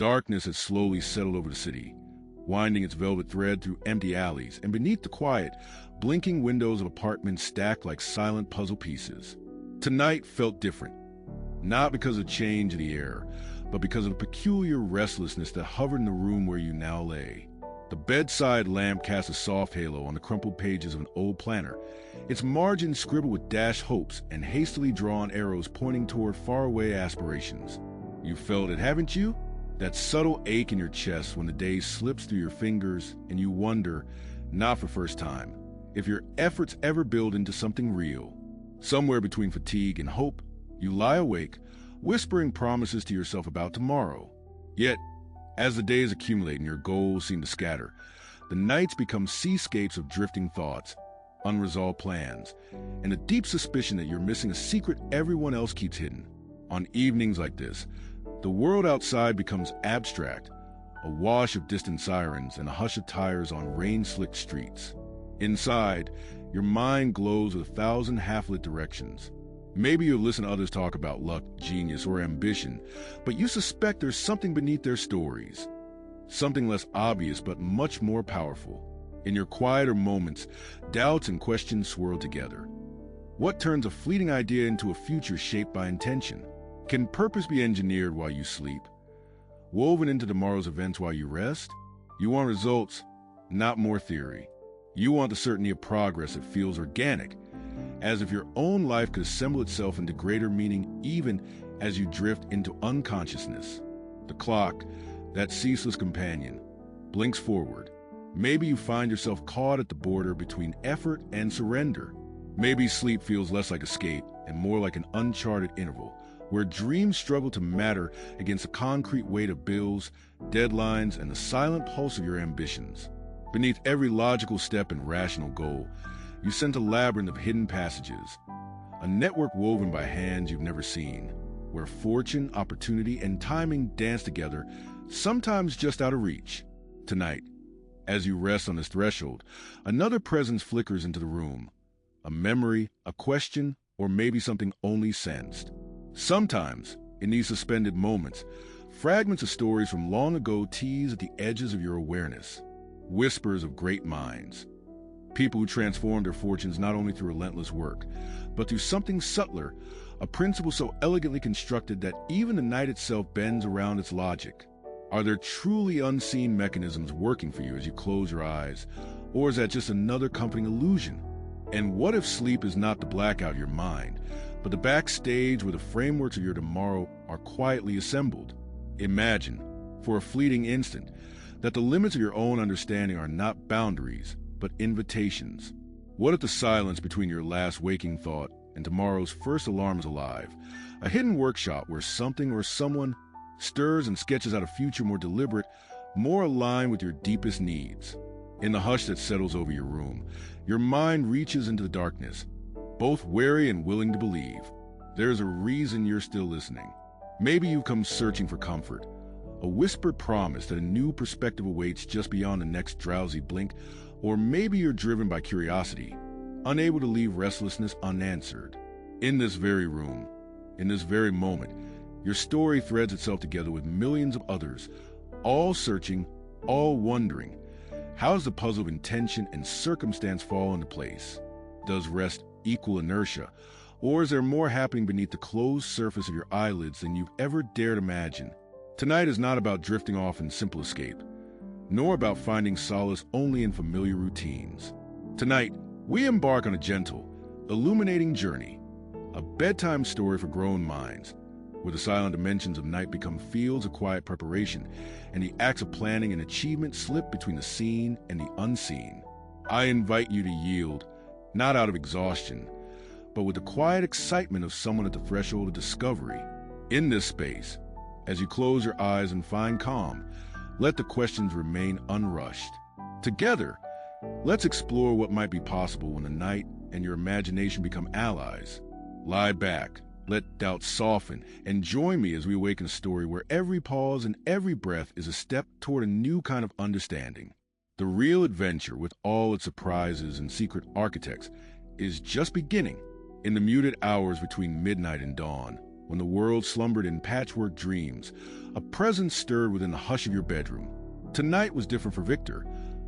Darkness had slowly settled over the city, winding its velvet thread through empty alleys, and beneath the quiet, blinking windows of apartments stacked like silent puzzle pieces. Tonight felt different, not because of change in the air, but because of the peculiar restlessness that hovered in the room where you now lay. The bedside lamp cast a soft halo on the crumpled pages of an old planner, its margins scribbled with dashed hopes and hastily drawn arrows pointing toward faraway aspirations. You felt it, haven't you? That subtle ache in your chest when the day slips through your fingers and you wonder, not for first time, if your efforts ever build into something real. Somewhere between fatigue and hope, you lie awake, whispering promises to yourself about tomorrow. Yet, as the days accumulate and your goals seem to scatter, the nights become seascapes of drifting thoughts, unresolved plans, and a deep suspicion that you're missing a secret everyone else keeps hidden. On evenings like this, the world outside becomes abstract, a wash of distant sirens and a hush of tires on rain-slicked streets. Inside, your mind glows with 1,000 half-lit directions. Maybe you'll listen to others talk about luck, genius, or ambition, but you suspect there's something beneath their stories. Something less obvious but much more powerful. In your quieter moments, doubts and questions swirl together. What turns a fleeting idea into a future shaped by intention? Can purpose be engineered while you sleep? Woven into tomorrow's events while you rest? You want results, not more theory. You want the certainty of progress that feels organic, as if your own life could assemble itself into greater meaning even as you drift into unconsciousness. The clock, that ceaseless companion, blinks forward. Maybe you find yourself caught at the border between effort and surrender. Maybe sleep feels less like escape and more like an uncharted interval, where dreams struggle to matter against the concrete weight of bills, deadlines, and the silent pulse of your ambitions. Beneath every logical step and rational goal, you sense a labyrinth of hidden passages, a network woven by hands you've never seen, where fortune, opportunity, and timing dance together, sometimes just out of reach. Tonight, as you rest on this threshold, another presence flickers into the room, a memory, a question, or maybe something only sensed. Sometimes, in these suspended moments, fragments of stories from long ago tease at the edges of your awareness, whispers of great minds. People who transformed their fortunes not only through relentless work, but through something subtler, a principle so elegantly constructed that even the night itself bends around its logic. Are there truly unseen mechanisms working for you as you close your eyes, or is that just another comforting illusion? And what if sleep is not the blackout of your mind, but the backstage where the frameworks of your tomorrow are quietly assembled? Imagine, for a fleeting instant, that the limits of your own understanding are not boundaries, but invitations. What if the silence between your last waking thought and tomorrow's first alarm is alive, a hidden workshop where something or someone stirs and sketches out a future more deliberate, more aligned with your deepest needs? In the hush that settles over your room, your mind reaches into the darkness, both wary and willing to believe. There's a reason you're still listening. Maybe you've come searching for comfort, a whispered promise that a new perspective awaits just beyond the next drowsy blink, or maybe you're driven by curiosity, unable to leave restlessness unanswered. In this very room, in this very moment, your story threads itself together with millions of others, all searching, all wondering. How does the puzzle of intention and circumstance fall into place? Does rest equal inertia, or is there more happening beneath the closed surface of your eyelids than you've ever dared imagine? Tonight is not about drifting off in simple escape, nor about finding solace only in familiar routines. Tonight, we embark on a gentle, illuminating journey, a bedtime story for grown minds, where the silent dimensions of night become fields of quiet preparation, and the acts of planning and achievement slip between the seen and the unseen. I invite you to yield, not out of exhaustion, but with the quiet excitement of someone at the threshold of discovery. In this space, as you close your eyes and find calm, let the questions remain unrushed. Together, let's explore what might be possible when the night and your imagination become allies. Lie back, let doubt soften, and join me as we awaken a story where every pause and every breath is a step toward a new kind of understanding. The real adventure, with all its surprises and secret architects, is just beginning. In the muted hours between midnight and dawn, when the world slumbered in patchwork dreams, a presence stirred within the hush of your bedroom. Tonight was different for Victor,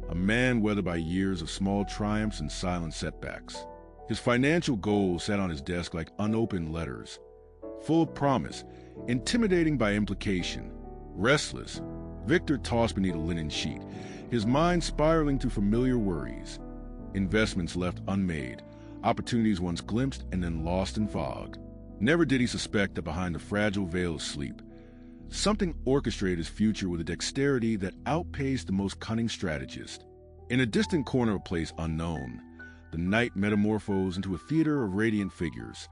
a man weathered by years of small triumphs and silent setbacks. His financial goals sat on his desk like unopened letters, full of promise, intimidating by implication. Restless, Victor tossed beneath a linen sheet, his mind spiraling through familiar worries. Investments left unmade, opportunities once glimpsed and then lost in fog. Never did he suspect that behind the fragile veil of sleep, something orchestrated his future with a dexterity that outpaced the most cunning strategist. In a distant corner of a place unknown, the night metamorphosed into a theater of radiant figures,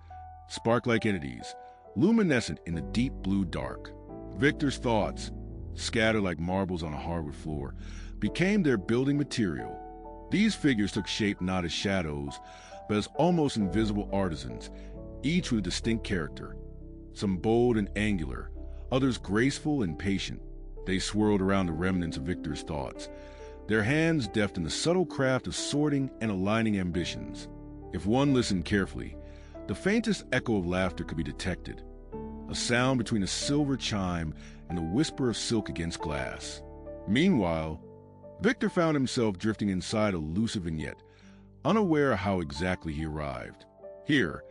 spark-like entities, luminescent in the deep blue dark. Victor's thoughts, scattered like marbles on a hardwood floor, became their building material. These figures took shape not as shadows, but as almost invisible artisans, each with a distinct character, some bold and angular, others graceful and patient. They swirled around the remnants of Victor's thoughts, their hands deft in the subtle craft of sorting and aligning ambitions. If one listened carefully, the faintest echo of laughter could be detected, a sound between a silver chime and the whisper of silk against glass. Meanwhile, Victor found himself drifting inside a elusive vignette, unaware of how exactly he arrived. Here,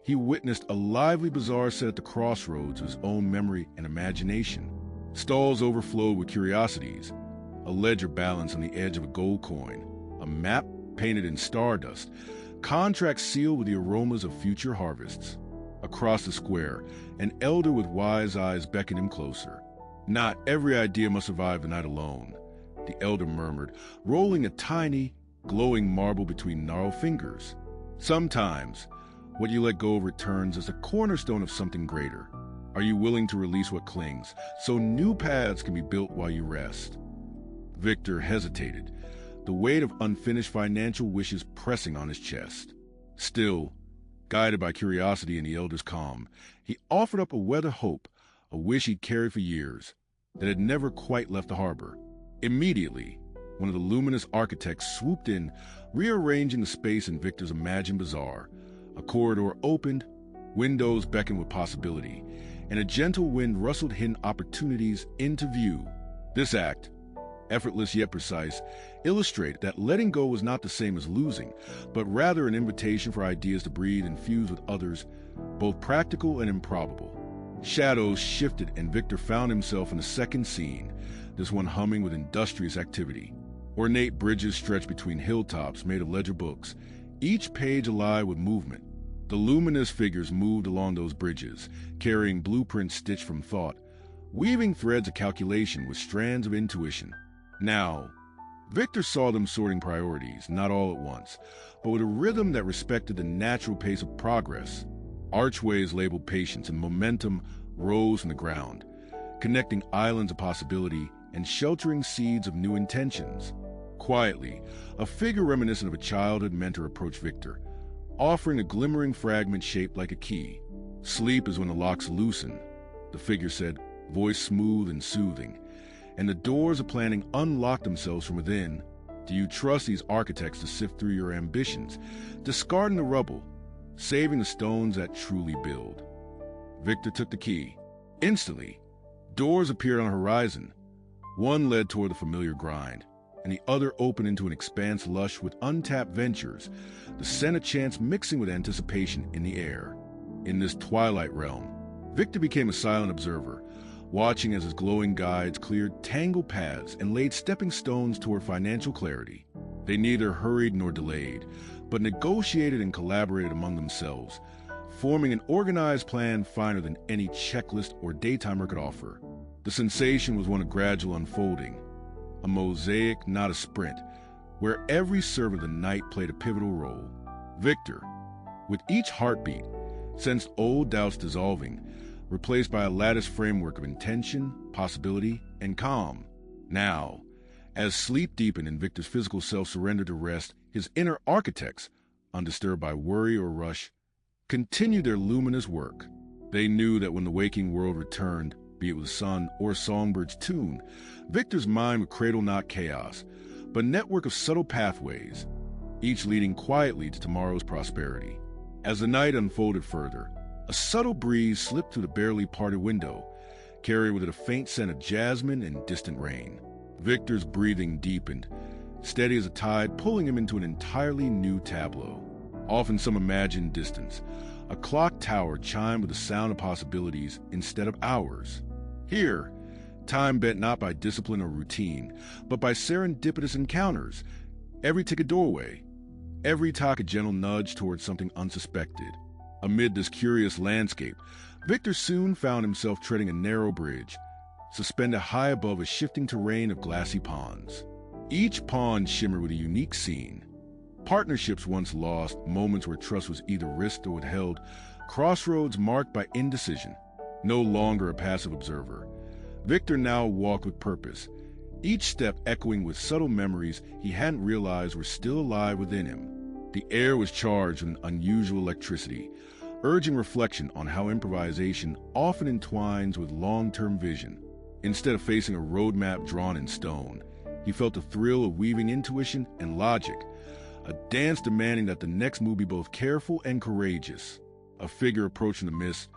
he witnessed a lively bazaar set at the crossroads of his own memory and imagination. Stalls overflowed with curiosities, a ledger balanced on the edge of a gold coin, a map painted in stardust, contracts sealed with the aromas of future harvests. Across the square, an elder with wise eyes beckoned him closer. "Not every idea must survive the night alone," the elder murmured, rolling a tiny, glowing marble between gnarled fingers. "Sometimes, what you let go of returns as the cornerstone of something greater. Are you willing to release what clings, so new paths can be built while you rest?" Victor hesitated, the weight of unfinished financial wishes pressing on his chest. Still, guided by curiosity and the elder's calm, he offered up a weather hope, a wish he'd carried for years, that had never quite left the harbor. Immediately, one of the luminous architects swooped in, rearranging the space in Victor's imagined bazaar. A corridor opened, windows beckoned with possibility, and a gentle wind rustled hidden opportunities into view. This act, effortless yet precise, illustrated that letting go was not the same as losing, but rather an invitation for ideas to breathe and fuse with others, both practical and improbable. Shadows shifted and Victor found himself in a second scene, this one humming with industrious activity. Ornate bridges stretched between hilltops made of ledger books, each page alive with movement. The luminous figures moved along those bridges, carrying blueprints stitched from thought, weaving threads of calculation with strands of intuition. Now, Victor saw them sorting priorities, not all at once, but with a rhythm that respected the natural pace of progress. Archways labeled patience and momentum rose from the ground, connecting islands of possibility and sheltering seeds of new intentions. Quietly, a figure reminiscent of a childhood mentor approached Victor, offering a glimmering fragment shaped like a key. "Sleep is when the locks loosen," the figure said, voice smooth and soothing, "and the doors of planning unlock themselves from within. Do you trust these architects to sift through your ambitions, discarding the rubble, saving the stones that truly build?" Victor took the key. Instantly, doors appeared on the horizon. One led toward the familiar grind, and the other opened into an expanse lush with untapped ventures, the scent of chance mixing with anticipation in the air. In this twilight realm, Victor became a silent observer, watching as his glowing guides cleared tangled paths and laid stepping stones toward financial clarity. They neither hurried nor delayed, but negotiated and collaborated among themselves, forming an organized plan finer than any checklist or daytimer could offer. The sensation was one of gradual unfolding, a mosaic, not a sprint, where every servant of the night played a pivotal role. Victor, with each heartbeat, sensed old doubts dissolving, replaced by a lattice framework of intention, possibility, and calm. Now, as sleep deepened and Victor's physical self surrendered to rest, his inner architects, undisturbed by worry or rush, continued their luminous work. They knew that when the waking world returned, be it with sun or a songbird's tune, Victor's mind would cradle not chaos, but a network of subtle pathways, each leading quietly to tomorrow's prosperity. As the night unfolded further, A subtle breeze slipped through the barely parted window, carrying with it a faint scent of jasmine and distant rain. Victor's breathing deepened, steady as a tide, pulling him into an entirely new tableau. Off in some imagined distance, a clock tower chimed with the sound of possibilities instead of hours. Here, time bent not by discipline or routine, but by serendipitous encounters. Every tick a doorway, every talk a gentle nudge towards something unsuspected. Amid this curious landscape, Victor soon found himself treading a narrow bridge, suspended high above a shifting terrain of glassy ponds. Each pond shimmered with a unique scene. Partnerships once lost, moments where trust was either risked or withheld, crossroads marked by indecision. No longer a passive observer, Victor now walked with purpose, each step echoing with subtle memories he hadn't realized were still alive within him. The air was charged with an unusual electricity, urging reflection on how improvisation often entwines with long-term vision. Instead of facing a roadmap drawn in stone, he felt the thrill of weaving intuition and logic, a dance demanding that the next move be both careful and courageous. A figure approaching the mist,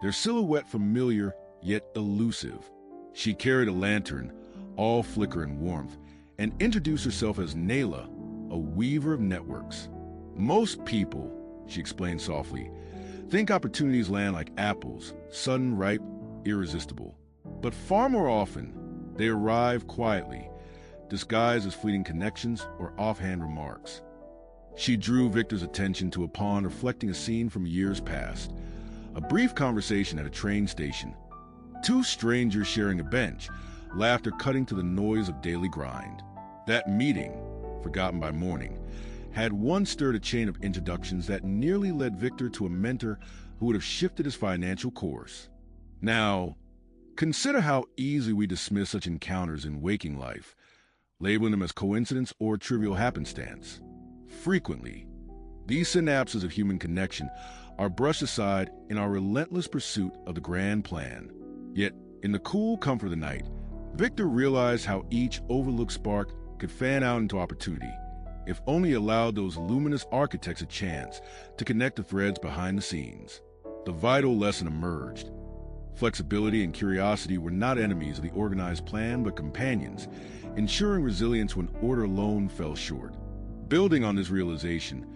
their silhouette familiar yet elusive. She carried a lantern, all flicker and warmth, and introduced herself as Nayla, a weaver of networks. Most people, she explained softly, think opportunities land like apples, sudden, ripe, irresistible. But far more often, they arrive quietly, disguised as fleeting connections or offhand remarks. She drew Victor's attention to a pond reflecting a scene from years past, a brief conversation at a train station. Two strangers sharing a bench, laughter cutting to the noise of daily grind. That meeting, forgotten by morning, had once stirred a chain of introductions that nearly led Victor to a mentor who would have shifted his financial course. Now, consider how easily we dismiss such encounters in waking life, labeling them as coincidence or trivial happenstance. Frequently, these synapses of human connection are brushed aside in our relentless pursuit of the grand plan. Yet, in the cool comfort of the night, Victor realized how each overlooked spark could fan out into opportunity, if only allowed those luminous architects a chance to connect the threads behind the scenes. The vital lesson emerged. Flexibility and curiosity were not enemies of the organized plan, but companions, ensuring resilience when order alone fell short. Building on this realization,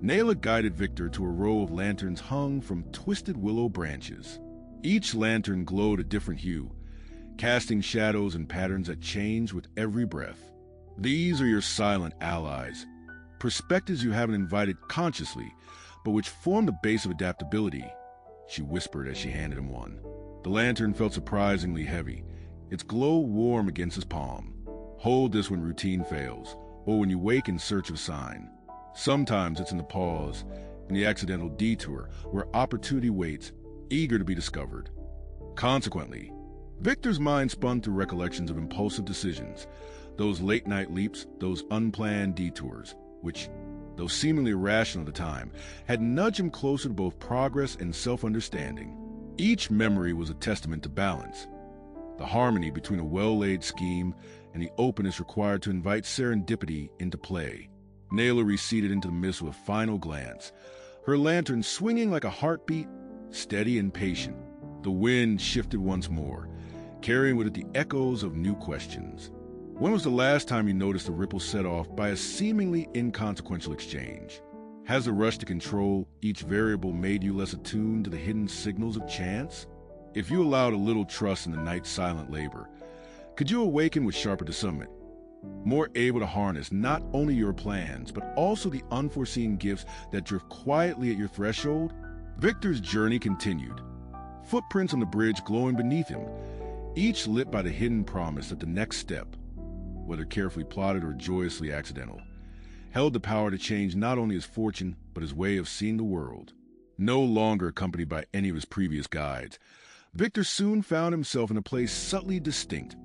Nayla guided Victor to a row of lanterns hung from twisted willow branches. Each lantern glowed a different hue, casting shadows and patterns that changed with every breath. These are your silent allies, perspectives you haven't invited consciously, but which form the base of adaptability, she whispered as she handed him one. The lantern felt surprisingly heavy, its glow warm against his palm. Hold this when routine fails, or when you wake in search of a sign. Sometimes it's in the pause, in the accidental detour, where opportunity waits, eager to be discovered. Consequently, Victor's mind spun through recollections of impulsive decisions, those late-night leaps, those unplanned detours, which, though seemingly irrational at the time, had nudged him closer to both progress and self-understanding. Each memory was a testament to balance, the harmony between a well-laid scheme and the openness required to invite serendipity into play. Nayla receded into the mist with a final glance, her lantern swinging like a heartbeat, steady and patient. The wind shifted once more, carrying with it the echoes of new questions. When was the last time you noticed a ripple set off by a seemingly inconsequential exchange? Has the rush to control each variable made you less attuned to the hidden signals of chance? If you allowed a little trust in the night's silent labor, could you awaken with sharper discernment, more able to harness not only your plans, but also the unforeseen gifts that drift quietly at your threshold? Victor's journey continued, footprints on the bridge glowing beneath him, each lit by the hidden promise that the next step, whether carefully plotted or joyously accidental, held the power to change not only his fortune, but his way of seeing the world. No longer accompanied by any of his previous guides, Victor soon found himself in a place subtly distinct,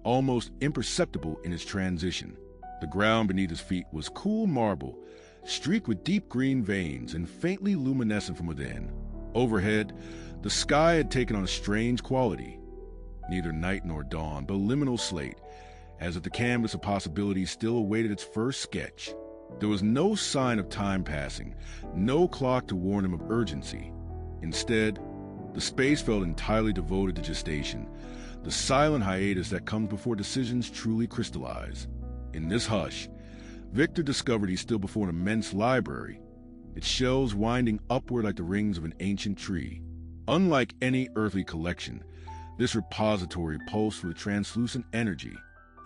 almost imperceptible in its transition. The ground beneath his feet was cool marble, streaked with deep green veins and faintly luminescent from within. Overhead, the sky had taken on a strange quality, neither night nor dawn, but liminal slate, as if the canvas of possibilities still awaited its first sketch. There was no sign of time passing, no clock to warn him of urgency. Instead, the space felt entirely devoted to gestation, the silent hiatus that comes before decisions truly crystallize. In this hush, Victor discovered he stood before an immense library, its shelves winding upward like the rings of an ancient tree. Unlike any earthly collection, this repository pulsed with translucent energy.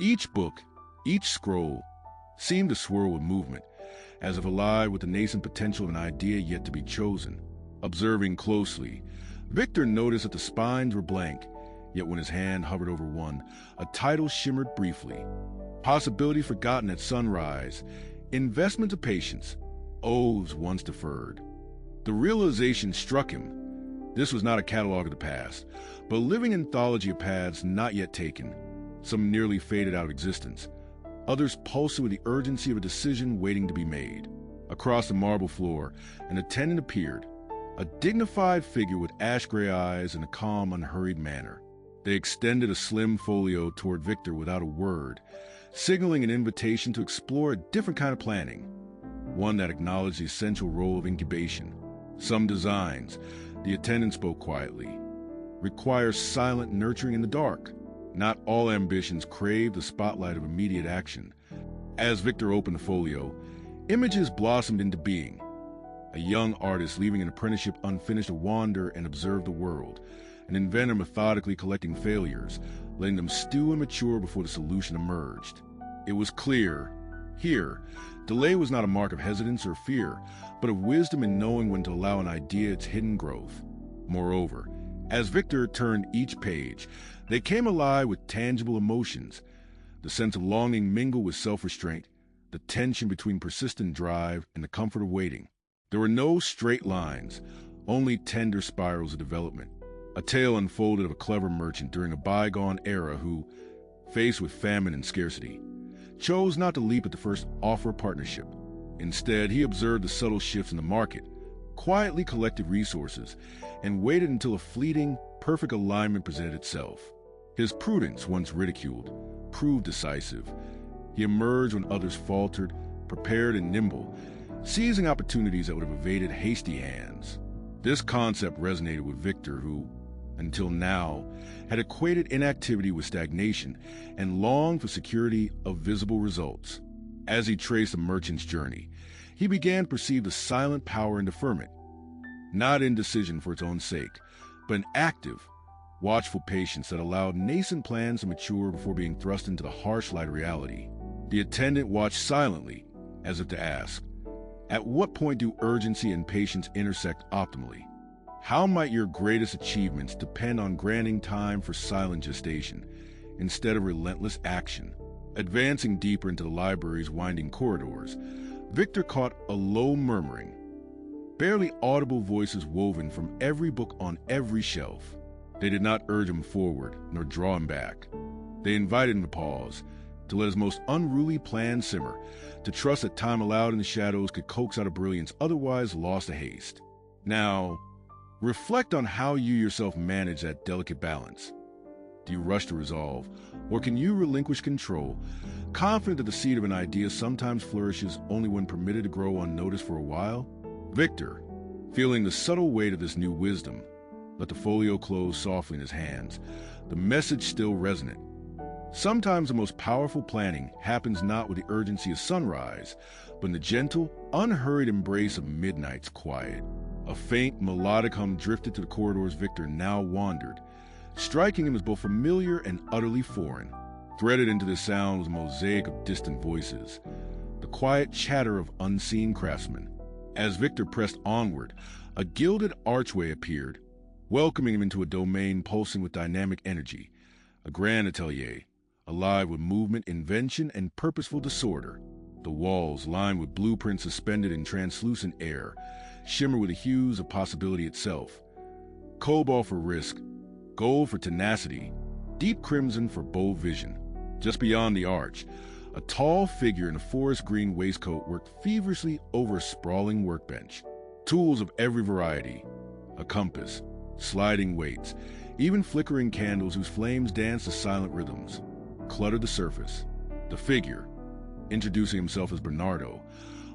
Each book, each scroll, seemed to swirl with movement, as if alive with the nascent potential of an idea yet to be chosen. Observing closely, Victor noticed that the spines were blank, yet when his hand hovered over one, a title shimmered briefly. Possibility forgotten at sunrise, investment of patience, oaths once deferred. The realization struck him. This was not a catalog of the past, but a living anthology of paths not yet taken. Some nearly faded out of existence. Others pulsed with the urgency of a decision waiting to be made. Across the marble floor, an attendant appeared, a dignified figure with ash-gray eyes and a calm, unhurried manner. They extended a slim folio toward Victor without a word, signaling an invitation to explore a different kind of planning, one that acknowledged the essential role of incubation. Some designs, the attendant spoke quietly, require silent nurturing in the dark. Not all ambitions crave the spotlight of immediate action. As Victor opened the folio, images blossomed into being. A young artist leaving an apprenticeship unfinished to wander and observe the world. An inventor methodically collecting failures, letting them stew and mature before the solution emerged. It was clear, here, delay was not a mark of hesitance or fear, but of wisdom in knowing when to allow an idea its hidden growth. Moreover, as Victor turned each page, they came alive with tangible emotions. The sense of longing mingled with self-restraint, the tension between persistent drive and the comfort of waiting. There were no straight lines, only tender spirals of development. A tale unfolded of a clever merchant during a bygone era who, faced with famine and scarcity, chose not to leap at the first offer of partnership. Instead, he observed the subtle shifts in the market, quietly collected resources, and waited until a fleeting, perfect alignment presented itself. His prudence, once ridiculed, proved decisive. He emerged when others faltered, prepared and nimble, seizing opportunities that would have evaded hasty hands. This concept resonated with Victor, who, until now, had equated inactivity with stagnation and longed for security of visible results. As he traced the merchant's journey, he began to perceive the silent power in deferment, not indecision for its own sake, but an active, watchful patience that allowed nascent plans to mature before being thrust into the harsh light of reality. The attendant watched silently, as if to ask, at what point do urgency and patience intersect optimally? How might your greatest achievements depend on granting time for silent gestation instead of relentless action? Advancing deeper into the library's winding corridors, Victor caught a low murmuring, barely audible voices woven from every book on every shelf. They did not urge him forward, nor draw him back. They invited him to pause, to let his most unruly plan simmer, to trust that time allowed in the shadows could coax out a brilliance otherwise lost to haste. Now, reflect on how you yourself manage that delicate balance. Do you rush to resolve, or can you relinquish control, confident that the seed of an idea sometimes flourishes only when permitted to grow unnoticed for a while? Victor, feeling the subtle weight of this new wisdom, let the folio close softly in his hands, the message still resonant. Sometimes the most powerful planning happens not with the urgency of sunrise, but in the gentle, unhurried embrace of midnight's quiet. A faint, melodic hum drifted to the corridors Victor now wandered, striking him as both familiar and utterly foreign. Threaded into this sound was a mosaic of distant voices, the quiet chatter of unseen craftsmen. As Victor pressed onward, a gilded archway appeared, welcoming him into a domain pulsing with dynamic energy, a grand atelier, alive with movement, invention, and purposeful disorder. The walls, lined with blueprints suspended in translucent air, shimmer with the hues of possibility itself. Cobalt for risk, gold for tenacity, deep crimson for bold vision. Just beyond the arch, a tall figure in a forest green waistcoat worked feverishly over a sprawling workbench. Tools of every variety, a compass, sliding weights, even flickering candles whose flames danced to silent rhythms, cluttered the surface. The figure, introducing himself as Bernardo,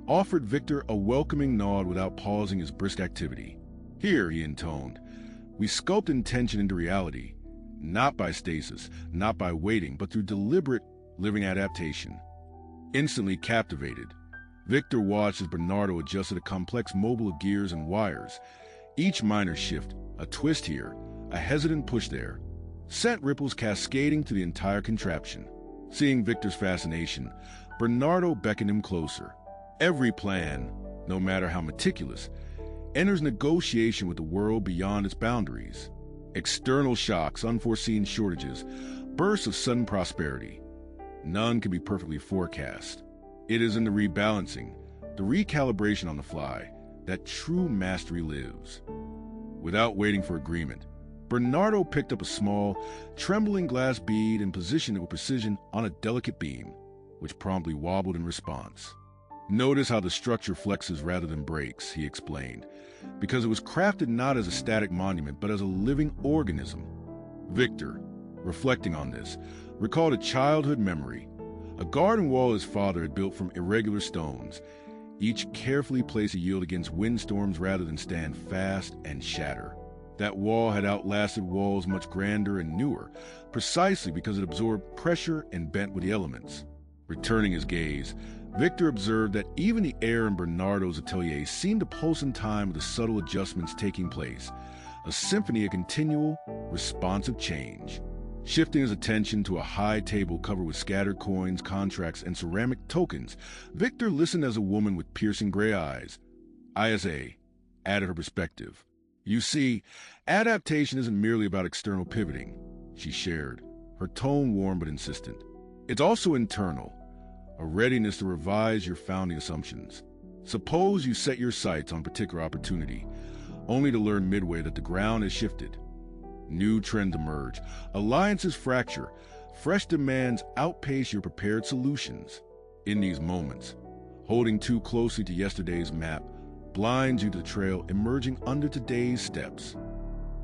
offered Victor a welcoming nod without pausing his brisk activity. Here, he intoned, we sculpt intention into reality, not by stasis, not by waiting, but through deliberate living adaptation. Instantly captivated, Victor watched as Bernardo adjusted a complex mobile of gears and wires. Each minor shift, a twist here, a hesitant push there, sent ripples cascading through the entire contraption. Seeing Victor's fascination, Bernardo beckoned him closer. Every plan, no matter how meticulous, enters negotiation with the world beyond its boundaries. External shocks, unforeseen shortages, bursts of sudden prosperity. None can be perfectly forecast. It is in the rebalancing, the recalibration on the fly, that true mastery lives. Without waiting for agreement, Bernardo picked up a small, trembling glass bead and positioned it with precision on a delicate beam, which promptly wobbled in response. Notice how the structure flexes rather than breaks, he explained, because it was crafted not as a static monument, but as a living organism. Victor, reflecting on this, recalled a childhood memory, a garden wall his father had built from irregular stones, each carefully placed to yield against windstorms rather than stand fast and shatter. That wall had outlasted walls much grander and newer, precisely because it absorbed pressure and bent with the elements. Returning his gaze, Victor observed that even the air in Bernardo's atelier seemed to pulse in time with the subtle adjustments taking place, a symphony of continual, responsive change. Shifting his attention to a high table covered with scattered coins, contracts, and ceramic tokens, Victor listened as a woman with piercing gray eyes, ISA, added her perspective. You see, adaptation isn't merely about external pivoting, she shared, her tone warm but insistent. It's also internal, a readiness to revise your founding assumptions. Suppose you set your sights on a particular opportunity, only to learn midway that the ground has shifted. New trends emerge, alliances fracture, fresh demands outpace your prepared solutions. In these moments, holding too closely to yesterday's map blinds you to the trail emerging under today's steps.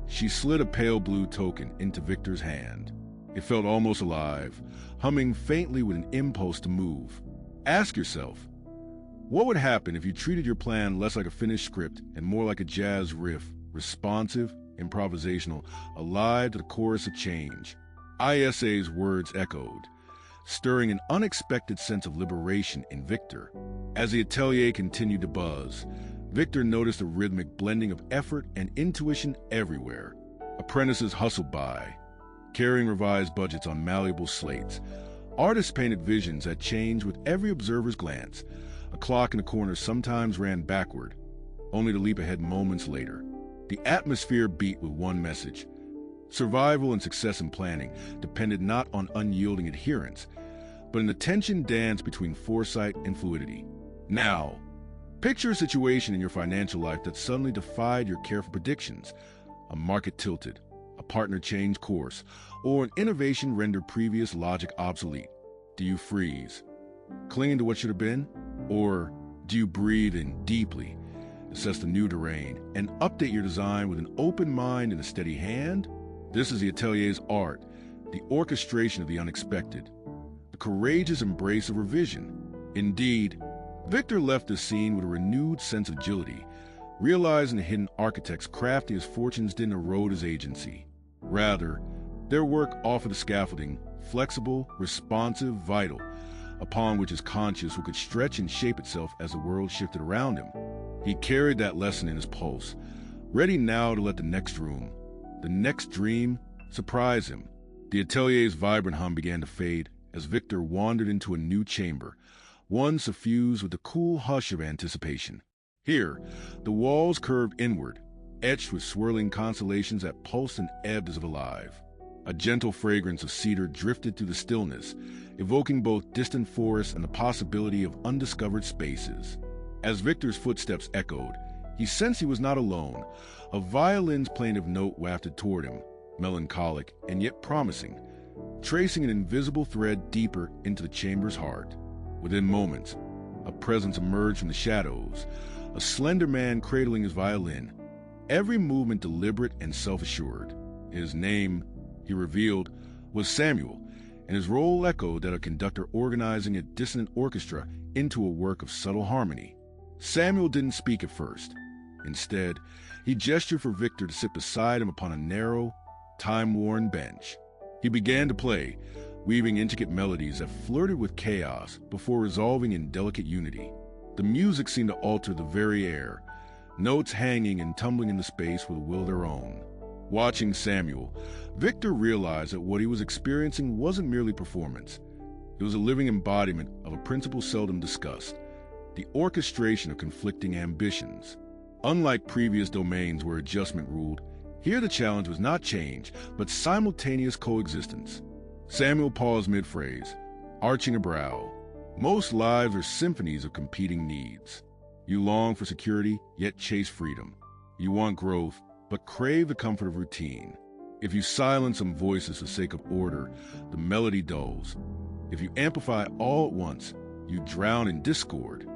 She slid a pale blue token into Victor's hand. It felt almost alive, humming faintly with an impulse to move. Ask yourself, what would happen if you treated your plan less like a finished script and more like a jazz riff, responsive, improvisational, alive to the chorus of change? ISA's words echoed, stirring an unexpected sense of liberation in Victor. As the atelier continued to buzz, Victor noticed a rhythmic blending of effort and intuition everywhere. Apprentices hustled by, carrying revised budgets on malleable slates. Artists painted visions that changed with every observer's glance. A clock in the corner sometimes ran backward, only to leap ahead moments later. The atmosphere beat with one message. Survival and success in planning depended not on unyielding adherence, but an attention dance between foresight and fluidity. Now, picture a situation in your financial life that suddenly defied your careful predictions. A market tilted, a partner changed course, or an innovation rendered previous logic obsolete. Do you freeze, clinging to what should have been? Or do you breathe in deeply, assess the new terrain, and update your design with an open mind and a steady hand? This is the atelier's art, the orchestration of the unexpected, the courageous embrace of revision. Indeed, Victor left the scene with a renewed sense of agility, realizing the hidden architect's crafty as fortunes didn't erode his agency. Rather, their work offered the scaffolding, flexible, responsive, vital, upon which his conscience could stretch and shape itself as the world shifted around him. He carried that lesson in his pulse, ready now to let the next room, the next dream, surprise him. The atelier's vibrant hum began to fade as Victor wandered into a new chamber, one suffused with the cool hush of anticipation. Here, the walls curved inward, etched with swirling constellations that pulsed and ebbed as if alive. A gentle fragrance of cedar drifted through the stillness, evoking both distant forests and the possibility of undiscovered spaces. As Victor's footsteps echoed, he sensed he was not alone. A violin's plaintive note wafted toward him, melancholic and yet promising, tracing an invisible thread deeper into the chamber's heart. Within moments, a presence emerged from the shadows, a slender man cradling his violin, every movement deliberate and self-assured. His name, he revealed, was Samuel, and his role echoed that of conductor organizing a dissonant orchestra into a work of subtle harmony. Samuel didn't speak at first. Instead, he gestured for Victor to sit beside him upon a narrow, time-worn bench. He began to play, weaving intricate melodies that flirted with chaos before resolving in delicate unity. The music seemed to alter the very air, notes hanging and tumbling into space with a will of their own. Watching Samuel, Victor realized that what he was experiencing wasn't merely performance. It was a living embodiment of a principle seldom discussed: the orchestration of conflicting ambitions. Unlike previous domains where adjustment ruled, here the challenge was not change, but simultaneous coexistence. Samuel paused mid-phrase, arching a brow. Most lives are symphonies of competing needs. You long for security, yet chase freedom. You want growth, but crave the comfort of routine. If you silence some voices for the sake of order, the melody dulls. If you amplify all at once, you drown in discord.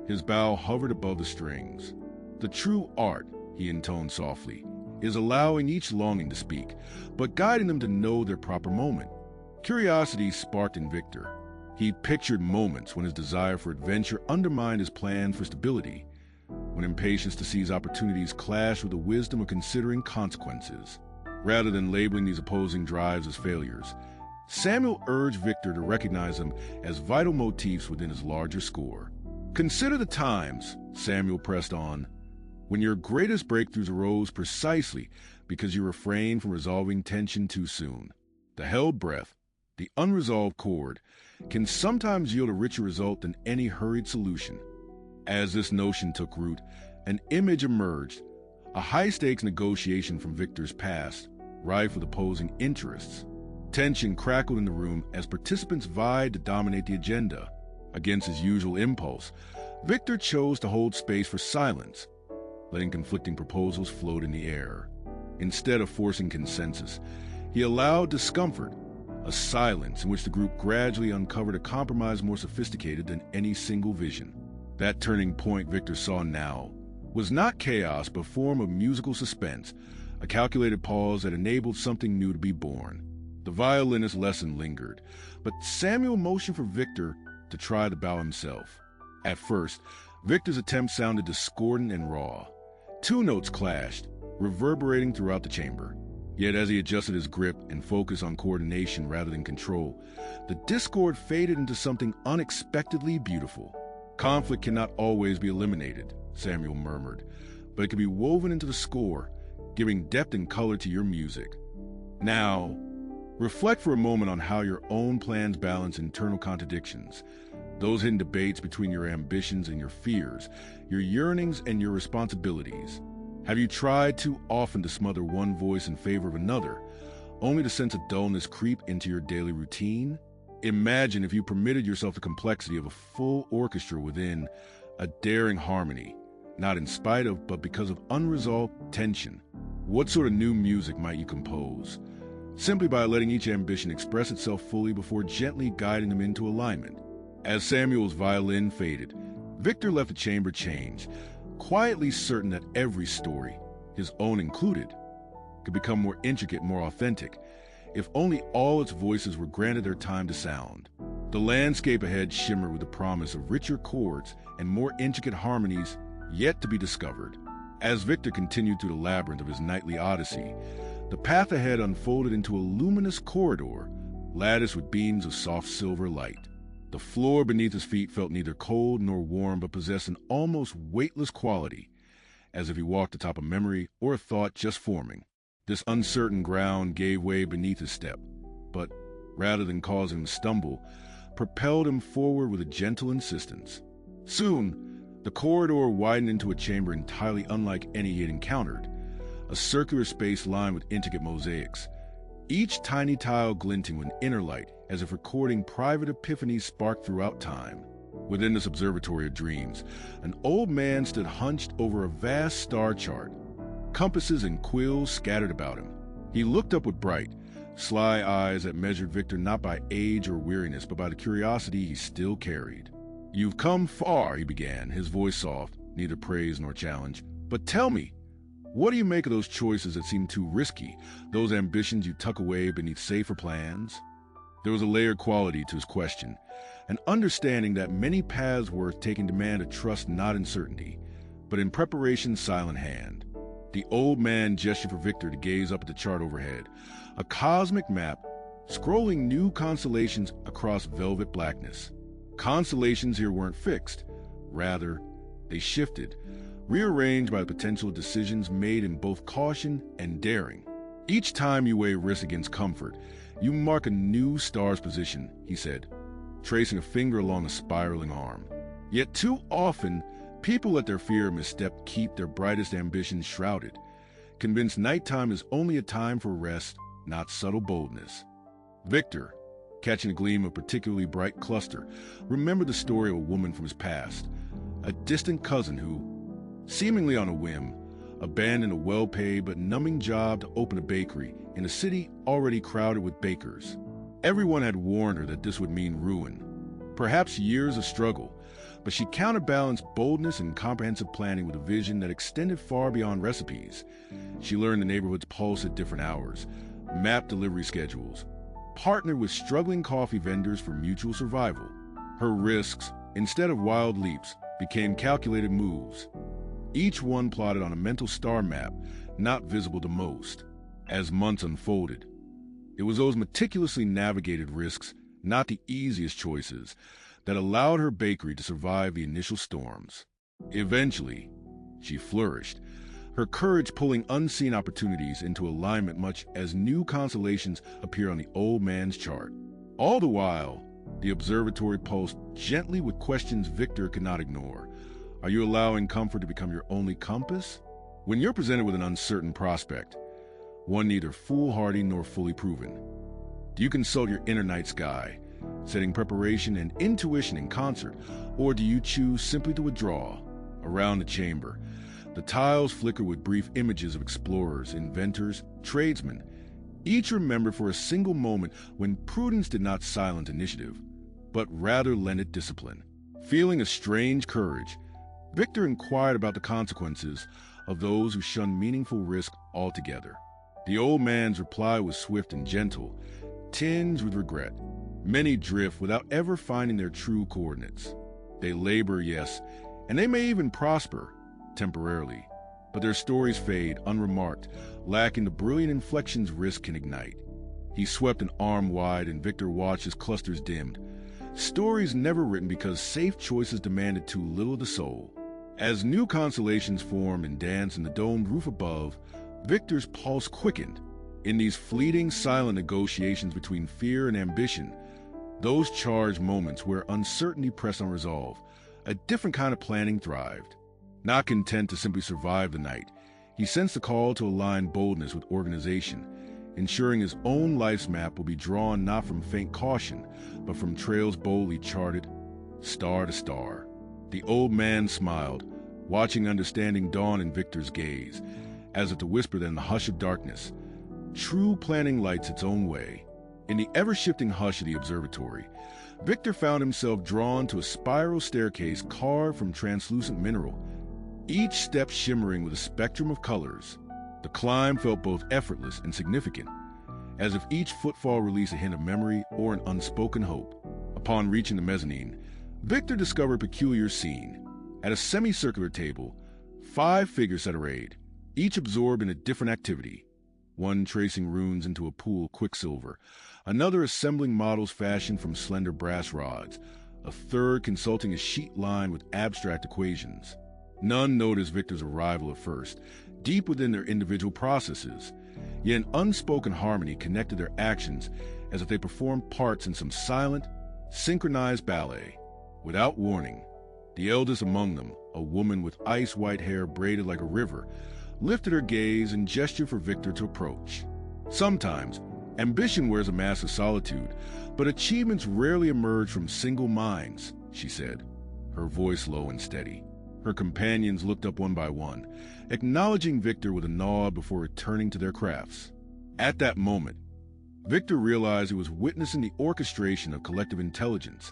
His bow hovered above the strings. The true art, he intoned softly, is allowing each longing to speak, but guiding them to know their proper moment. Curiosity sparked in Victor. He pictured moments when his desire for adventure undermined his plan for stability, when impatience to seize opportunities clashed with the wisdom of considering consequences. Rather than labeling these opposing drives as failures, Samuel urged Victor to recognize them as vital motifs within his larger score. Consider the times, Samuel pressed on, when your greatest breakthroughs arose precisely because you refrained from resolving tension too soon. The held breath, the unresolved chord, can sometimes yield a richer result than any hurried solution. As this notion took root, an image emerged, a high-stakes negotiation from Victor's past, rife with opposing interests. Tension crackled in the room as participants vied to dominate the agenda. Against his usual impulse, Victor chose to hold space for silence, letting conflicting proposals float in the air. Instead of forcing consensus, he allowed discomfort, a silence in which the group gradually uncovered a compromise more sophisticated than any single vision. That turning point Victor saw now was not chaos but a form of musical suspense, a calculated pause that enabled something new to be born. The violinist's lesson lingered, but Samuel motioned for Victor to try the bow himself. At first, Victor's attempt sounded discordant and raw. Two notes clashed, reverberating throughout the chamber. Yet as he adjusted his grip and focused on coordination rather than control, the discord faded into something unexpectedly beautiful. Conflict cannot always be eliminated, Samuel murmured, but it can be woven into the score, giving depth and color to your music. Now, reflect for a moment on how your own plans balance internal contradictions, those hidden debates between your ambitions and your fears, your yearnings and your responsibilities. Have you tried too often to smother one voice in favor of another, only to sense a dullness creep into your daily routine? Imagine if you permitted yourself the complexity of a full orchestra within, a daring harmony, not in spite of, but because of unresolved tension. What sort of new music might you compose? Simply by letting each ambition express itself fully before gently guiding them into alignment. As Samuel's violin faded, Victor left the chamber changed, quietly certain that every story, his own included, could become more intricate, more authentic, if only all its voices were granted their time to sound. The landscape ahead shimmered with the promise of richer chords and more intricate harmonies yet to be discovered. As Victor continued through the labyrinth of his nightly odyssey, the path ahead unfolded into a luminous corridor, latticed with beams of soft silver light. The floor beneath his feet felt neither cold nor warm, but possessed an almost weightless quality, as if he walked atop a memory or a thought just forming. This uncertain ground gave way beneath his step, but, rather than causing him to stumble, propelled him forward with a gentle insistence. Soon, the corridor widened into a chamber entirely unlike any he had encountered, a circular space lined with intricate mosaics, each tiny tile glinting with inner light, as if recording private epiphanies sparked throughout time. Within this observatory of dreams, an old man stood hunched over a vast star chart, compasses and quills scattered about him. He looked up with bright, sly eyes that measured Victor not by age or weariness, but by the curiosity he still carried. "You've come far," he began, his voice soft, neither praise nor challenge. "But tell me, what do you make of those choices that seem too risky, those ambitions you tuck away beneath safer plans?" There was a layered quality to his question, an understanding that many paths worth taking demand a trust not in certainty, but in preparation's silent hand. The old man gestured for Victor to gaze up at the chart overhead, a cosmic map scrolling new constellations across velvet blackness. Constellations here weren't fixed. Rather, they shifted, rearranged by the potential decisions made in both caution and daring. Each time you weigh risk against comfort, you mark a new star's position, he said, tracing a finger along a spiraling arm. Yet too often, people let their fear of misstep keep their brightest ambitions shrouded, convinced nighttime is only a time for rest, not subtle boldness. Victor, catching a gleam of a particularly bright cluster, remembered the story of a woman from his past, a distant cousin who, seemingly on a whim, abandoned a well-paid but numbing job to open a bakery in a city already crowded with bakers. Everyone had warned her that this would mean ruin, perhaps years of struggle, but she counterbalanced boldness and comprehensive planning with a vision that extended far beyond recipes. She learned the neighborhood's pulse at different hours, mapped delivery schedules, partnered with struggling coffee vendors for mutual survival. Her risks, instead of wild leaps, became calculated moves, each one plotted on a mental star map not visible to most. As months unfolded, it was those meticulously navigated risks, not the easiest choices, that allowed her bakery to survive the initial storms. Eventually, she flourished, her courage pulling unseen opportunities into alignment much as new constellations appear on the old man's chart. All the while, the observatory pulsed gently with questions Victor could not ignore. Are you allowing comfort to become your only compass? When you're presented with an uncertain prospect, one neither foolhardy nor fully proven, do you consult your inner night sky, setting preparation and intuition in concert, or do you choose simply to withdraw? Around the chamber, the tiles flicker with brief images of explorers, inventors, tradesmen, each remembered for a single moment when prudence did not silence initiative, but rather lent it discipline. Feeling a strange courage, Victor inquired about the consequences of those who shun meaningful risk altogether. The old man's reply was swift and gentle, tinged with regret. Many drift without ever finding their true coordinates. They labor, yes, and they may even prosper, temporarily, but their stories fade unremarked, lacking the brilliant inflections risk can ignite. He swept an arm wide and Victor watched as clusters dimmed. Stories never written because safe choices demanded too little of the soul. As new constellations formed and danced in the domed roof above, Victor's pulse quickened. In these fleeting, silent negotiations between fear and ambition, those charged moments where uncertainty pressed on resolve, a different kind of planning thrived. Not content to simply survive the night, he sensed the call to align boldness with organization, ensuring his own life's map will be drawn not from faint caution, but from trails boldly charted, star to star. The old man smiled, watching understanding dawn in Victor's gaze, as if to whisper that in the hush of darkness, true planning lights its own way. In the ever-shifting hush of the observatory, Victor found himself drawn to a spiral staircase carved from translucent mineral, each step shimmering with a spectrum of colors. The climb felt both effortless and significant, as if each footfall released a hint of memory or an unspoken hope. Upon reaching the mezzanine, Victor discovered a peculiar scene. At a semicircular table, 5 figures sat arrayed, each absorbed in a different activity. One tracing runes into a pool of quicksilver, another assembling models fashioned from slender brass rods, a third consulting a sheet lined with abstract equations. None noticed Victor's arrival at first, deep within their individual processes, yet an unspoken harmony connected their actions as if they performed parts in some silent, synchronized ballet. Without warning, the eldest among them, a woman with ice-white hair braided like a river, lifted her gaze and gestured for Victor to approach. Sometimes, ambition wears a mask of solitude, but achievements rarely emerge from single minds, she said, her voice low and steady. Her companions looked up one by one, acknowledging Victor with a nod before returning to their crafts. At that moment, Victor realized he was witnessing the orchestration of collective intelligence,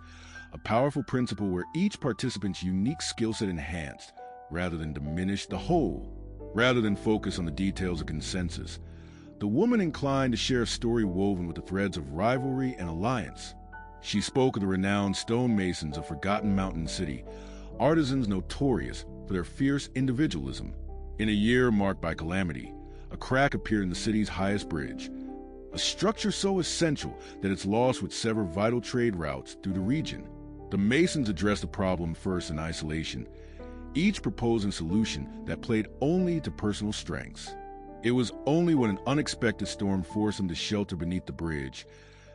a powerful principle where each participant's unique skill set enhanced, rather than diminished, the whole. Rather than focus on the details of consensus, the woman inclined to share a story woven with the threads of rivalry and alliance. She spoke of the renowned stonemasons of Forgotten Mountain City, artisans notorious for their fierce individualism. In a year marked by calamity, a crack appeared in the city's highest bridge, a structure so essential that its loss would sever vital trade routes through the region. The masons addressed the problem first in isolation, each proposing a solution that played only to personal strengths. It was only when an unexpected storm forced them to shelter beneath the bridge,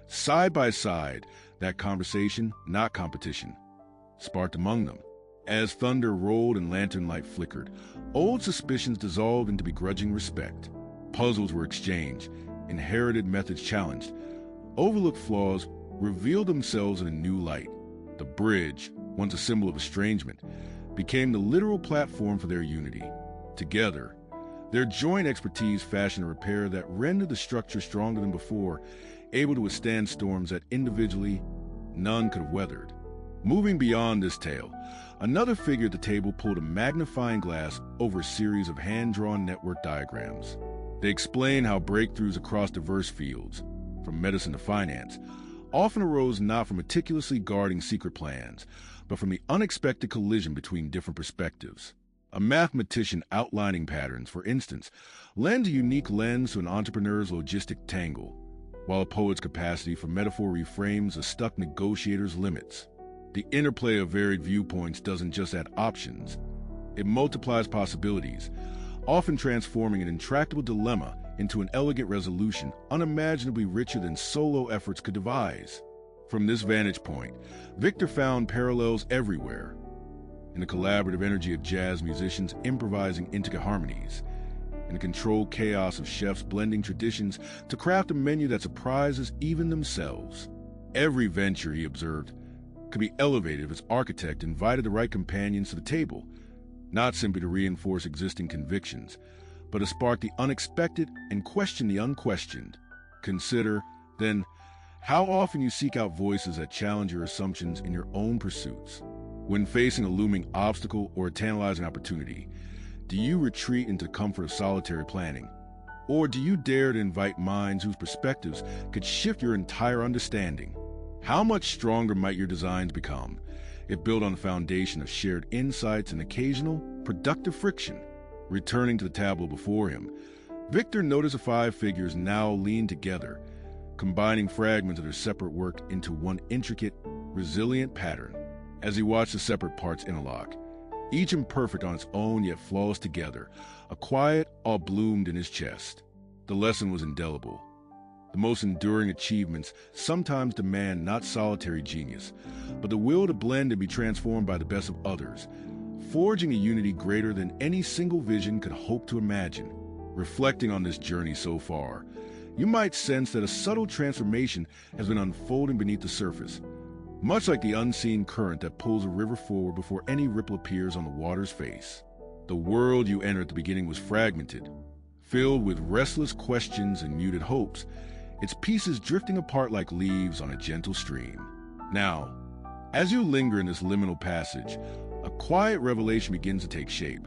side by side, that conversation, not competition, sparked among them. As thunder rolled and lantern light flickered, old suspicions dissolved into begrudging respect. Puzzles were exchanged, inherited methods challenged. Overlooked flaws revealed themselves in a new light. The bridge, once a symbol of estrangement, became the literal platform for their unity. Together, their joint expertise fashioned a repair that rendered the structure stronger than before, able to withstand storms that individually none could have weathered. Moving beyond this tale, another figure at the table pulled a magnifying glass over a series of hand-drawn network diagrams. They explain how breakthroughs across diverse fields, from medicine to finance, often arose not from meticulously guarding secret plans, but from the unexpected collision between different perspectives. A mathematician outlining patterns, for instance, lends a unique lens to an entrepreneur's logistic tangle, while a poet's capacity for metaphor reframes a stuck negotiator's limits. The interplay of varied viewpoints doesn't just add options, it multiplies possibilities, often transforming an intractable dilemma into an elegant resolution unimaginably richer than solo efforts could devise. From this vantage point, Victor found parallels everywhere. In the collaborative energy of jazz musicians improvising intricate harmonies, in the controlled chaos of chefs blending traditions to craft a menu that surprises even themselves. Every venture, he observed, could be elevated if its architect invited the right companions to the table, not simply to reinforce existing convictions, but to spark the unexpected and question the unquestioned. Consider, then, how often you seek out voices that challenge your assumptions in your own pursuits. When facing a looming obstacle or a tantalizing opportunity, do you retreat into the comfort of solitary planning? Or do you dare to invite minds whose perspectives could shift your entire understanding? How much stronger might your designs become if built on the foundation of shared insights and occasional, productive friction? Returning to the tableau before him, Victor noticed the five figures now leaned together, combining fragments of their separate work into one intricate, resilient pattern. As he watched the separate parts interlock, each imperfect on its own yet flawless together, a quiet awe bloomed in his chest. The lesson was indelible. The most enduring achievements sometimes demand not solitary genius, but the will to blend and be transformed by the best of others, forging a unity greater than any single vision could hope to imagine. Reflecting on this journey so far, you might sense that a subtle transformation has been unfolding beneath the surface, much like the unseen current that pulls a river forward before any ripple appears on the water's face. The world you entered at the beginning was fragmented, filled with restless questions and muted hopes, its pieces drifting apart like leaves on a gentle stream. Now, as you linger in this liminal passage, a quiet revelation begins to take shape,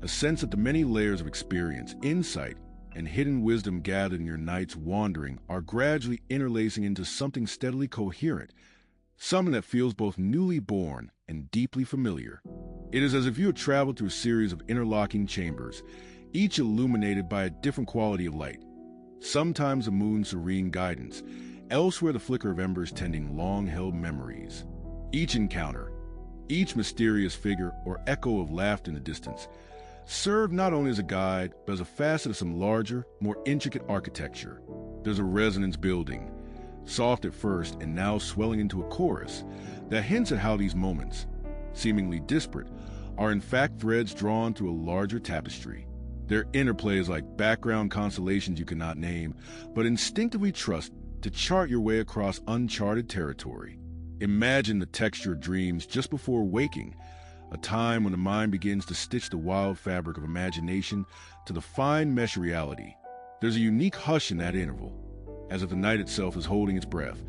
a sense that the many layers of experience, insight, and hidden wisdom gathered in your night's wandering are gradually interlacing into something steadily coherent, something that feels both newly born and deeply familiar. It is as if you had traveled through a series of interlocking chambers, each illuminated by a different quality of light. Sometimes the moon's serene guidance, elsewhere the flicker of embers tending long-held memories. Each encounter, each mysterious figure or echo of laughter in the distance, served not only as a guide, but as a facet of some larger, more intricate architecture. There's a resonance building, soft at first and now swelling into a chorus, that hints at how these moments, seemingly disparate, are in fact threads drawn through a larger tapestry. Their interplay is like background constellations you cannot name, but instinctively trust to chart your way across uncharted territory. Imagine the texture of dreams just before waking, a time when the mind begins to stitch the wild fabric of imagination to the fine mesh of reality. There's a unique hush in that interval, as if the night itself is holding its breath,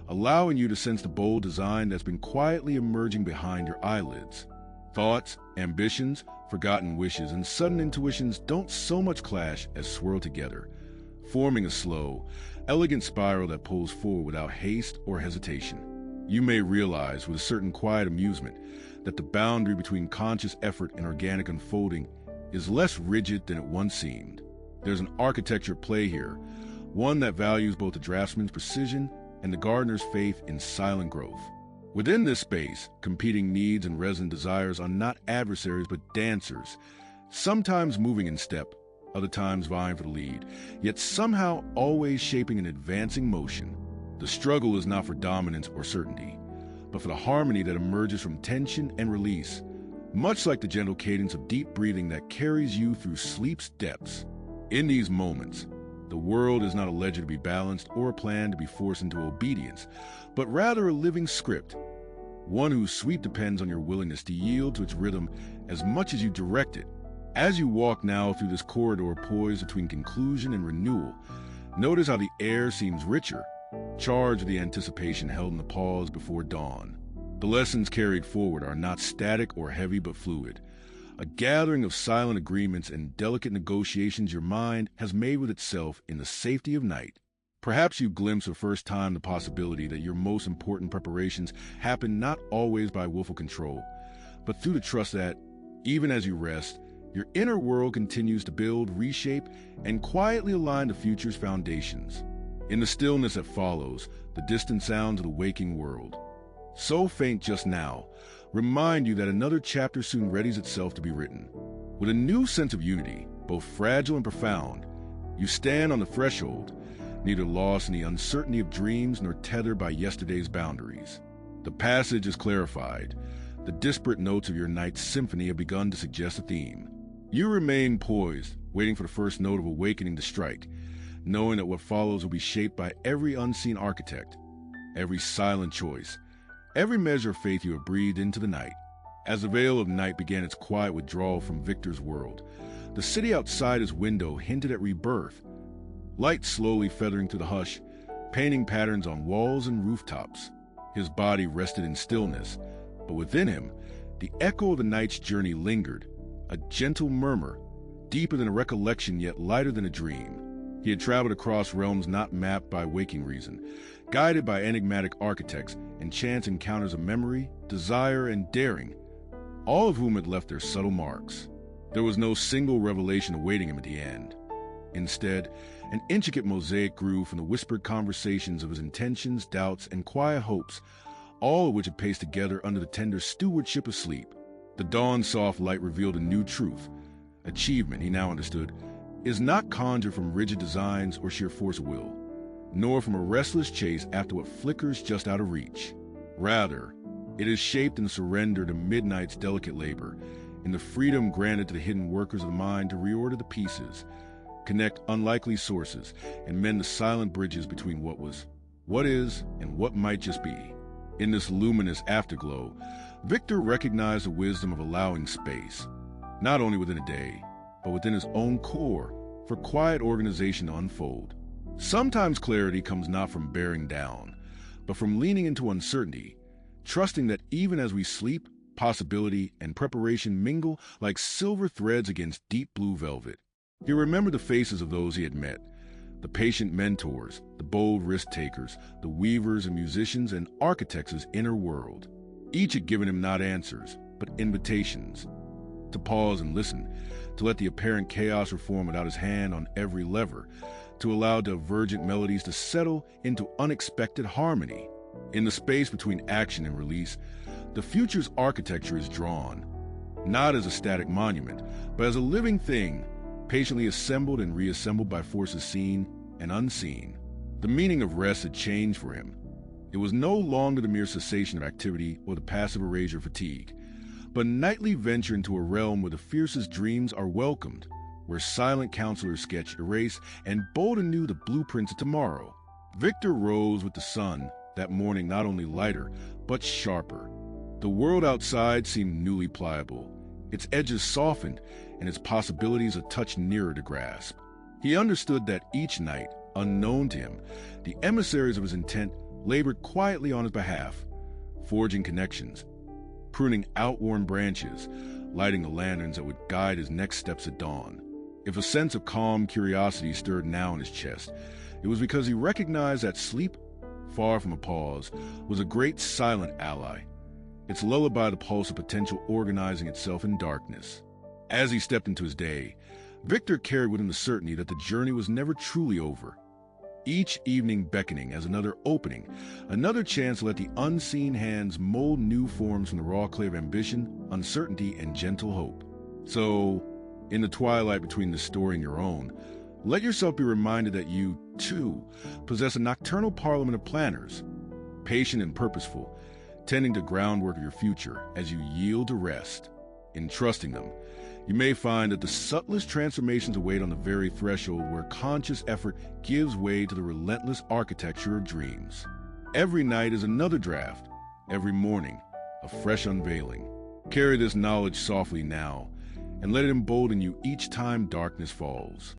allowing you to sense the bold design that's been quietly emerging behind your eyelids. Thoughts, ambitions, forgotten wishes, and sudden intuitions don't so much clash as swirl together, forming a slow, elegant spiral that pulls forward without haste or hesitation. You may realize with a certain quiet amusement that the boundary between conscious effort and organic unfolding is less rigid than it once seemed. There's an architecture at play here, one that values both the draftsman's precision and the gardener's faith in silent growth. Within this space, competing needs and resident desires are not adversaries but dancers, sometimes moving in step, other times vying for the lead, yet somehow always shaping an advancing motion. The struggle is not for dominance or certainty, but for the harmony that emerges from tension and release, much like the gentle cadence of deep breathing that carries you through sleep's depths. In these moments, the world is not a ledger to be balanced or a plan to be forced into obedience, but rather a living script, one whose sweep depends on your willingness to yield to its rhythm as much as you direct it. As you walk now through this corridor poised between conclusion and renewal, notice how the air seems richer, charged with the anticipation held in the pause before dawn. The lessons carried forward are not static or heavy but fluid, a gathering of silent agreements and delicate negotiations your mind has made with itself in the safety of night. Perhaps you glimpse for the first time the possibility that your most important preparations happen not always by willful control, but through the trust that, even as you rest, your inner world continues to build, reshape, and quietly align the future's foundations. In the stillness that follows, the distant sounds of the waking world, so faint just now, remind you that another chapter soon readies itself to be written. With a new sense of unity, both fragile and profound, you stand on the threshold, neither lost in the uncertainty of dreams nor tethered by yesterday's boundaries. The passage is clarified. The disparate notes of your night's symphony have begun to suggest a theme. You remain poised, waiting for the first note of awakening to strike, knowing that what follows will be shaped by every unseen architect, every silent choice, every measure of faith you have breathed into the night. As the veil of night began its quiet withdrawal from Victor's world, the city outside his window hinted at rebirth, light slowly feathering through the hush, painting patterns on walls and rooftops. His body rested in stillness, but within him, the echo of the night's journey lingered, a gentle murmur, deeper than a recollection yet lighter than a dream. He had traveled across realms not mapped by waking reason, guided by enigmatic architects and chance encounters of memory, desire, and daring, all of whom had left their subtle marks. There was no single revelation awaiting him at the end. Instead, an intricate mosaic grew from the whispered conversations of his intentions, doubts, and quiet hopes, all of which had paced together under the tender stewardship of sleep. The dawn's soft light revealed a new truth. Achievement, he now understood, is not conjured from rigid designs or sheer force of will, nor from a restless chase after what flickers just out of reach. Rather, it is shaped in surrender to midnight's delicate labor, in the freedom granted to the hidden workers of the mind to reorder the pieces, connect unlikely sources, and mend the silent bridges between what was, what is, and what might just be. In this luminous afterglow, Victor recognized the wisdom of allowing space, not only within a day, but within his own core, for quiet organization to unfold. Sometimes clarity comes not from bearing down, but from leaning into uncertainty, trusting that even as we sleep, possibility and preparation mingle like silver threads against deep blue velvet. He remembered the faces of those he had met, the patient mentors, the bold risk-takers, the weavers and musicians and architects of his inner world. Each had given him not answers, but invitations. To pause and listen, to let the apparent chaos reform without his hand on every lever, to allow divergent melodies to settle into unexpected harmony. In the space between action and release, the future's architecture is drawn, not as a static monument, but as a living thing, patiently assembled and reassembled by forces seen and unseen. The meaning of rest had changed for him. It was no longer the mere cessation of activity or the passive erasure of fatigue, but nightly venture into a realm where the fiercest dreams are welcomed, where silent counselors sketch, erase, and bold anew the blueprints of tomorrow. Victor rose with the sun, that morning not only lighter, but sharper. The world outside seemed newly pliable, its edges softened, and its possibilities a touch nearer to grasp. He understood that each night, unknown to him, the emissaries of his intent labored quietly on his behalf, forging connections, pruning outworn branches, lighting the lanterns that would guide his next steps at dawn. If a sense of calm curiosity stirred now in his chest, it was because he recognized that sleep, far from a pause, was a great silent ally. Its lullaby the pulse of potential organizing itself in darkness. As he stepped into his day, Victor carried with him the certainty that the journey was never truly over. Each evening beckoning as another opening, another chance to let the unseen hands mold new forms from the raw clay of ambition, uncertainty, and gentle hope. So, in the twilight between the story and your own, let yourself be reminded that you, too, possess a nocturnal parliament of planners, patient and purposeful, tending to groundwork of your future as you yield to rest. In trusting them, you may find that the subtlest transformations await on the very threshold where conscious effort gives way to the relentless architecture of dreams. Every night is another draft, every morning a fresh unveiling. Carry this knowledge softly now, and let it embolden you each time darkness falls.